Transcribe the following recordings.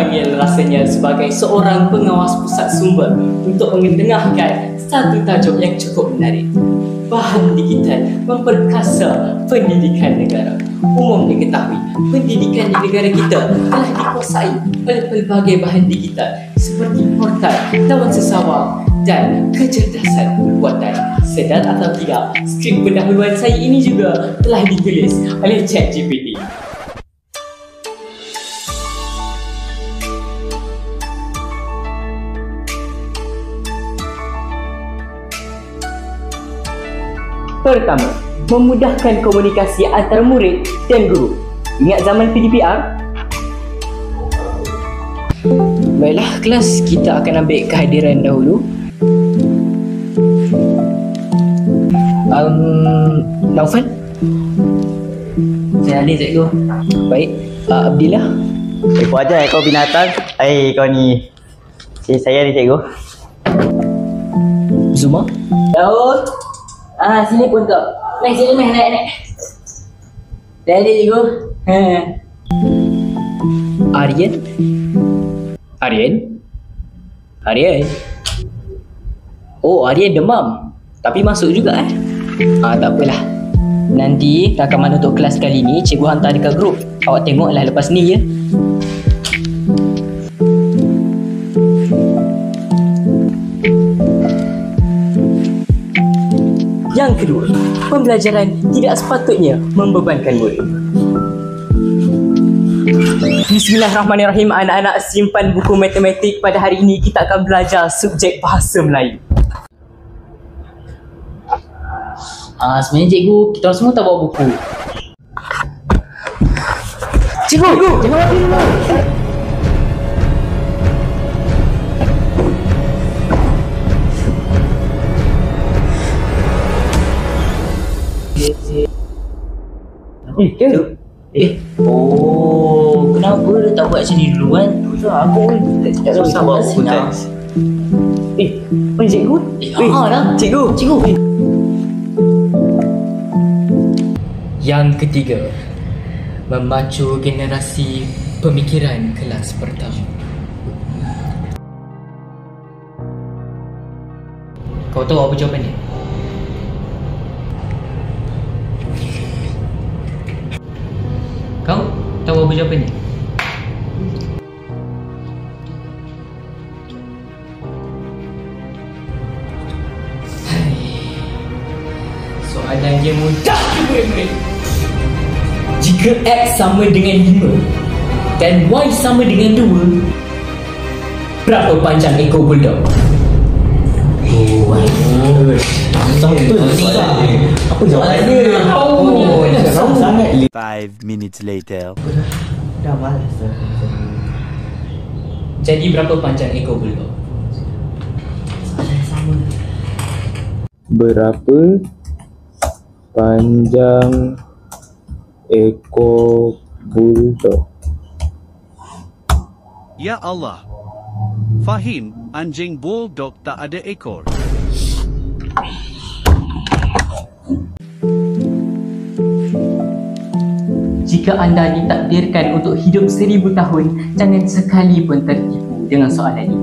dipanggil rasanya sebagai seorang pengawas pusat sumber untuk mengetengahkan satu tajuk yang cukup menarik. Bahan digital memperkasa pendidikan negara. Umum diketahui, pendidikan di negara kita telah dikuasai oleh pelbagai bahan digital seperti portal, lawan sesawang dan kecerdasan perbuatan. Sedar atau tidak, skrip pendahuluan saya ini juga telah ditulis oleh ChatGPT. Pertama, memudahkan komunikasi antara murid dan guru. Ingat zaman PDPR? Baiklah kelas, kita akan ambil kehadiran dahulu. Naufal? Saya Ali cikgu. Baik, Abdillah. Ikut aja kau binatang. Kau ni. Saya ni cikgu. Zuma? Daud. Sini pun kau. Naik sini naik. Dari cikgu. Aryan? Oh, Aryan demam. Tapi masuk juga tak apalah. Nanti rakaman untuk kelas kali ni cikgu hantar dekat grup. Awak tengoklah lepas ni ya. Yang kedua, pembelajaran tidak sepatutnya membebankan murid. Bismillahirrahmanirrahim. Anak-anak, simpan buku matematik. Pada hari ini kita akan belajar subjek bahasa Melayu. Sebenarnya cikgu, kita orang semua tak bawa buku. Cikgu! Jangan mati dulu! Kenapa dia tak buat macam ni dulu kan? Aku tak susah bawa buku teks. Cikgu? Cikgu! Yang ketiga, memacu generasi pemikiran kelas pertama. Kau tahu apa jawapan dia? Kau tahu apa jawapan dia? Soalan dia mudah murid-murid. Jika X sama dengan 5 dan Y sama dengan 2, berapa panjang ekor bulldog? Apa jawapannya? Sangat. 5 minutes later. Dah malas. Jadi berapa panjang ekor bulldog? Berapa panjang ekor bulldog? Ya Allah. Fahim, anjing bulldog tak ada ekor. Jika anda ditakdirkan untuk hidup 1000 tahun, jangan sekali pun tertipu dengan soalan ini.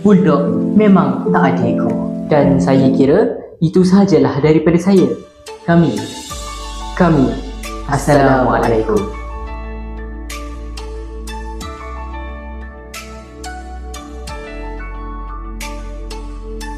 Bulldog memang tak ada ekor. Dan saya kira itu sahajalah daripada saya. Kami. Assalamualaikum.